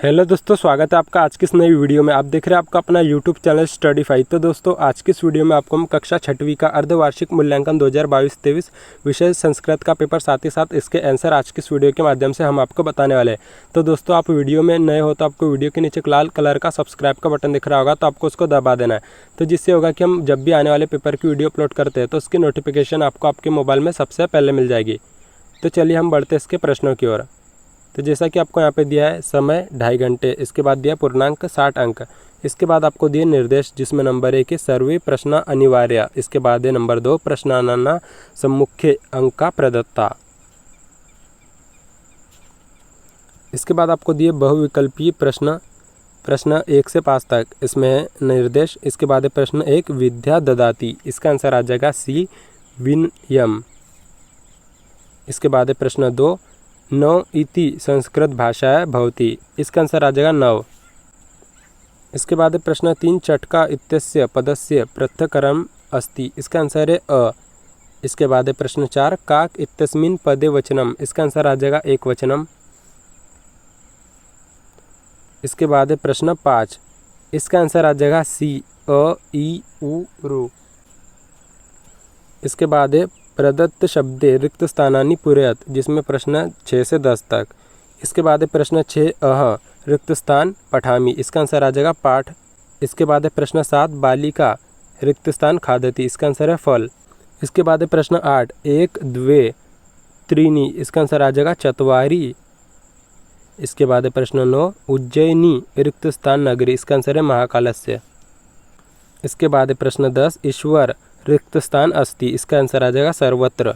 Hello दोस्तों, स्वागत है आपका आज की इस नई वीडियो में। आप देख रहे हैं आपका अपना यूट्यूब चैनल स्टडीफाई। तो दोस्तों, आज की इस वीडियो में आपको हम कक्षा 6वीं का अर्धवार्षिक मूल्यांकन 2022-23 विषय संस्कृत का पेपर, साथ ही साथ इसके आंसर आज की इस वीडियो के माध्यम से हम आपको बताने वाले हैं। तो दोस्तों, आप वीडियो में नए हो तो आपको वीडियो के नीचे लाल कलर का सब्सक्राइब का बटन दिख रहा होगा, तो आपको उसको दबा देना है। तो जिससे होगा कि हम जब भी आने वाले पेपर की वीडियो अपलोड करते हैं तो उसकी नोटिफिकेशन आपको आपके मोबाइल में सबसे पहले मिल जाएगी। तो चलिए हम बढ़ते इसके प्रश्नों की ओर। तो जैसा कि आपको यहाँ पे दिया है समय 2.5 घंटे, इसके बाद दिया पूर्णांक 60 अंक, इसके बाद आपको दिए निर्देश जिसमें नंबर 1 है सर्वे प्रश्न अनिवार्य, इसके बाद है नंबर 2 प्रश्नाना सम्मुख्य अंका प्रदत्ता। इसके बाद आपको दिए बहुविकल्पीय प्रश्न, प्रश्न 1 से 5 तक, इसमें है निर्देश। इसके बाद है प्रश्न 1 विद्या ददाति, इसका आंसर आ जाएगा सी विनयम। इसके बाद है प्रश्न 2 नौ इति संस्कृत भाषा भवति, इसका आंसर आ जाएगा नव। इसके बाद प्रश्न 3 चटका इत्यस्य पदस्य पृथक्करणम् अस्ति, इसका आंसर है अ। इसके बाद प्रश्न 4 काक इत्यस्मिन् पदे वचनम, इसका आंसर आ जाएगा एक वचनम। इसके बाद प्रश्न 5, इसका आंसर आ जाएगा सी अ ई उ रू। इसके बाद प्रदत्त शब्दे रिक्त स्थानानि पूरयत, जिसमें प्रश्न 6 से 10 तक। इसके बाद प्रश्न 6 अह रिक्त स्थान पठामि, इसका आंसर आ जाएगा पाठ। इसके बाद प्रश्न 7 बालिका रिक्त स्थान खादति, इसका आंसर है फल। इसके बाद प्रश्न 8 एक द्वे त्रीणि, इसका आंसर आ जाएगा चत्वारि। इसके बाद प्रश्न 9 उज्जयिनी रिक्त स्थान नगरी, इसका आंसर है महाकालस्य। इसके बाद प्रश्न 10 ईश्वर रिक्त स्थान अस्ति, इसका आंसर आ जाएगा सर्वत्र।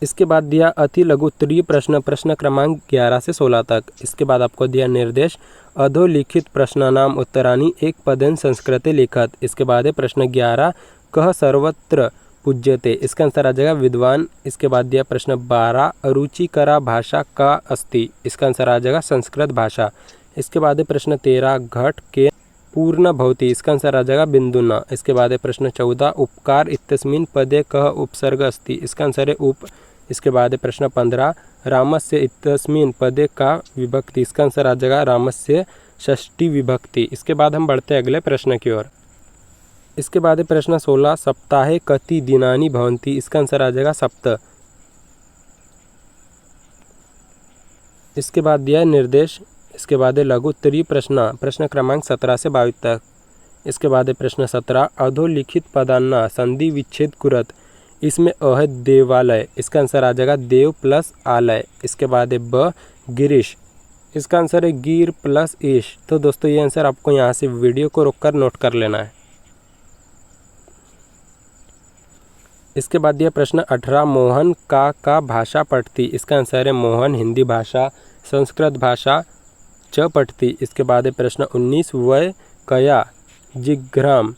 इसके बाद दिया अति लघु उत्तरीय प्रश्न, प्रश्न क्रमांक 11 से 16 तक। इसके बाद आपको दिया निर्देश अधोलिखित प्रश्नानाम उत्तराणि एक पदेन संस्कृते लिखत। इसके बाद है प्रश्न 11 कह सर्वत्र पूज्यते, इसका आंसर आ जाएगा विद्वान। इसके बाद दिया प्रश्न 12 अरुचिकरा भाषा का अस्ति, इसका आंसर आ जाएगा संस्कृत भाषा। इसके बाद प्रश्न 13 घट के पूर्ण भवति, इसका आंसर आ जाएगा बिंदुना। इसके बाद प्रश्न 14 उपकार इत्यस्मिन् पदे कह उपसर्ग अस्ति, इसका आंसर है उप। इसके बाद प्रश्न 15 रामस्य इत्यस्मिन् पदे का विभक्ति, इसका आंसर आ जाएगा रामस्य षष्ठी विभक्ति। इसके बाद हम बढ़ते अगले प्रश्न की ओर। इसके बाद प्रश्न 16 सप्ताहे कति दिनानि भवन्ति, इसका आंसर आ जाएगा सप्त। इसके बाद दिया निर्देश। इसके बाद लघु उत्तरीय प्रश्न, प्रश्न क्रमांक 17 से 22 तक। इसके बाद प्रश्न 17 अधोलिखित पदान्ना संधि विच्छेद कुरत, इसमें अ है देवालय, इसका आंसर आ जाएगा देव प्लस आलय। इसके बाद ब गिरीश, इसका आंसर है गिर प्लस ईश। तो दोस्तों, ये आंसर आपको यहाँ से वीडियो को रोककर नोट कर लेना है। इसके बाद दिया प्रश्न 18 मोहन का भाषा पढ़ती, इसका आंसर है मोहन हिंदी भाषा, संस्कृत भाषा च पठती। इसके बाद प्रश्न 19 वय कया जिघ्राम,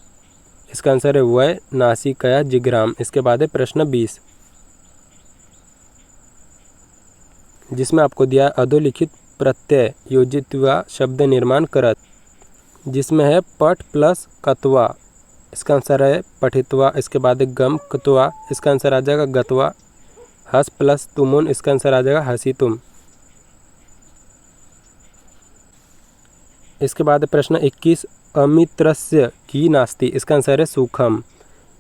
इसका आंसर है वय नासिकया जिघ्राम। इसके बाद प्रश्न 20 जिसमें आपको दिया अधोलिखित प्रत्यय योजित्वा शब्द निर्माण करत, जिसमें है पठ प्लस कत्वा, इसका आंसर है पठित्वा। इसके बाद गम कत्वा, इसका आंसर आ जाएगा गत्वा। हस प्लस तुमुन, इसका आंसर आ जाएगा हसितुम। इसके बाद प्रश्न 21 अमित्रस्य की नास्ति, इसका आंसर है सुखम।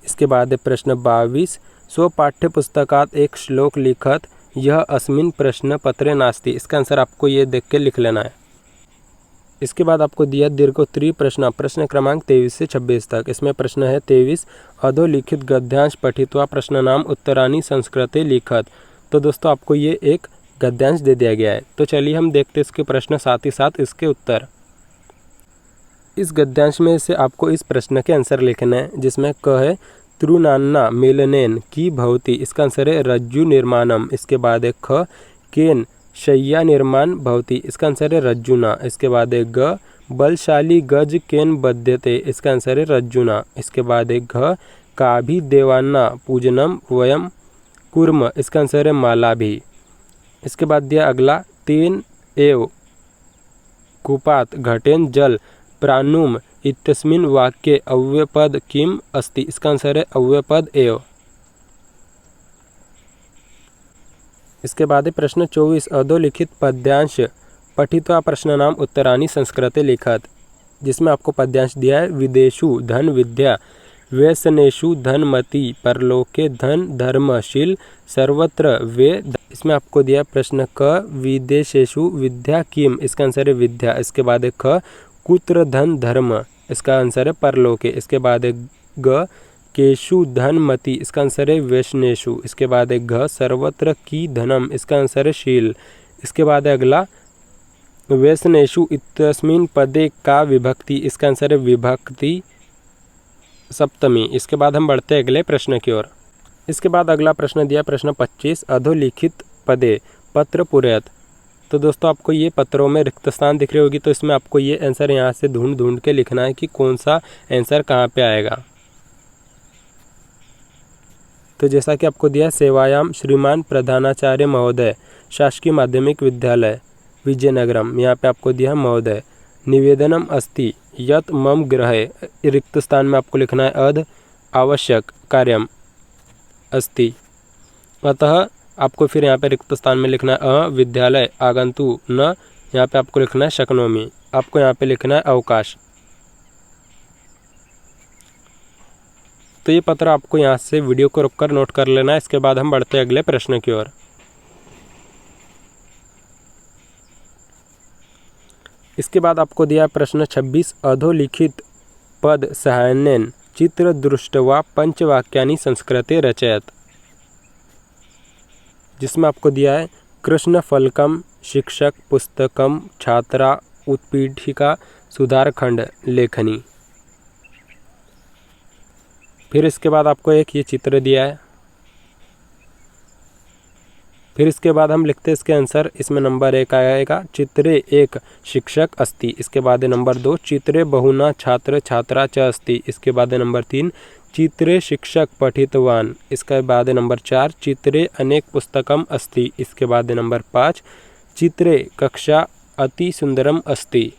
इसके बाद प्रश्न 22 स्व पाठ्य पुस्तकात एक श्लोक लिखत यह अस्मिन प्रश्न पत्रे नास्ति, इसका आंसर आपको ये देख के लिख लेना है। इसके बाद आपको दिया दीर्घोत्तरीय प्रश्न, प्रश्न क्रमांक 23 से 26 तक। इसमें प्रश्न है 23 अधोलिखित गद्यांश पठित्वा प्रश्नानाम उत्तराणि संस्कृते लिखत। तो दोस्तों, आपको ये एक गद्यांश दे दिया गया है। तो चलिए हम देखते हैं इसके प्रश्न, साथ ही साथ इसके उत्तर। इस गद्यांश में से आपको इस प्रश्न के आंसर लिखना है, जिसमें क है तृणान्ना मेलनेन की भवति, इसका आंसर है रज्जु निर्माणम। इसके बाद ख केन शय्या निर्माण भवति, इसका आंसर है रज्जुना। इसके बाद ग बलशाली गज केन बध्यते, इसका आंसर है रज्जुना। इसके बाद घ काभि देवान्ना पूजनम वयम कुर्म, इसका आंसर है माला भी। इसके बाद दिया अगला तेन एव कूपात घटेन जल प्राणुम इत्यस्मिन् वाक्ये अव्ययपद किम अस्ति, इसका आंसर है अव्ययपद एव। इसके बाद है प्रश्न 24 अधोलिखित पद्यांश पठित्वा प्रश्नानाम उत्तराणि संस्कृते लिखत, जिसमें आपको पद्यांश दिया है विदेशु धन विद्या, व्यसनेषु धनमति, परलोके धन धर्मशील, सर्वत्र वे। इसमें आपको दिया प्रश्न क विदेशेषु विद्या किम, इसका आंसर है विद्या। इसके बाद है ख कुत्र धन धर्म, इसका आंसर है परलोके। इसके बाद है ग केशु धनमति, इसका आंसर है व्यसनेषु। इसके बाद है घ सर्वत्र की धनम, इसका आंसर है शील। इसके बाद है अगला व्यसनेषु इत्यस्मिन् पदे का विभक्ति, इसका आंसर है विभक्ति सप्तमी। इसके बाद हम बढ़ते हैं अगले प्रश्न की ओर। इसके बाद अगला प्रश्न दिया प्रश्न 25 अधोलिखित पदे पत्र पूरयत। तो दोस्तों आपको ये पत्रों में रिक्त स्थान दिख रही होगी, तो इसमें आपको ये आंसर यहाँ से ढूंढ के लिखना है कि कौन सा आंसर कहाँ पे आएगा। तो जैसा कि आपको दिया सेवायाम श्रीमान प्रधानाचार्य महोदय शासकीय माध्यमिक विद्यालय विजयनगरम, यहाँ पे आपको दिया महोदय। निवेदनम अस्ति यत मम गृहे, रिक्त स्थान में आपको लिखना है अध आवश्यक कार्यम अस्ति, अतः आपको फिर यहाँ पे रिक्त स्थान में लिखना है विद्यालय आगंतु न, यहाँ पे आपको लिखना है शक्नोमी, आपको यहाँ पे लिखना है अवकाश। तो ये पत्र आपको यहाँ से वीडियो को रुककर नोट कर लेना है। इसके बाद हम बढ़ते हैं अगले प्रश्न की ओर। इसके बाद आपको दिया प्रश्न 26 अधोलिखित पद सहायनेन चित्र दृष्ट्वा पंचवाक्यानि संस्कृते रचयत, जिसमें आपको दिया है कृष्ण फलकम शिक्षक पुस्तकम छात्रा उत्पीठिका सुधारखंड लेखनी। फिर इसके बाद आपको एक ये चित्र दिया है। फिर इसके बाद हम लिखते हैं इसके आंसर। इसमें नंबर 1 आएगा चित्रे एक शिक्षक अस्ति। इसके बाद है नंबर 2 चित्रे बहुना छात्र छात्रा च अस्ति। इसके बाद है नंबर 3 चित्रे शिक्षक पठितवान। इसके बाद है नंबर 4 चित्रे अनेक पुस्तकम अस्ति। इसके बाद है नंबर 5 चित्रे कक्षा अति सुंदरम अस्ति।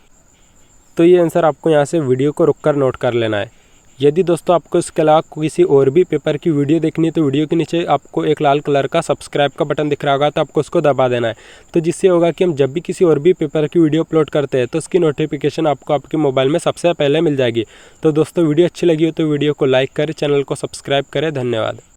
तो ये आंसर आपको यहाँ से वीडियो को रुककर नोट कर लेना है। यदि दोस्तों आपको इसके अलावा किसी और भी पेपर की वीडियो देखनी है तो वीडियो के नीचे आपको एक लाल कलर का सब्सक्राइब का बटन दिख रहा होगा, तो आपको उसको दबा देना है। तो जिससे होगा कि हम जब भी किसी और भी पेपर की वीडियो अपलोड करते हैं तो उसकी नोटिफिकेशन आपको आपके मोबाइल में सबसे पहले मिल जाएगी। तो दोस्तों वीडियो अच्छी लगी हो तो वीडियो को लाइक करें, चैनल को सब्सक्राइब करें। धन्यवाद।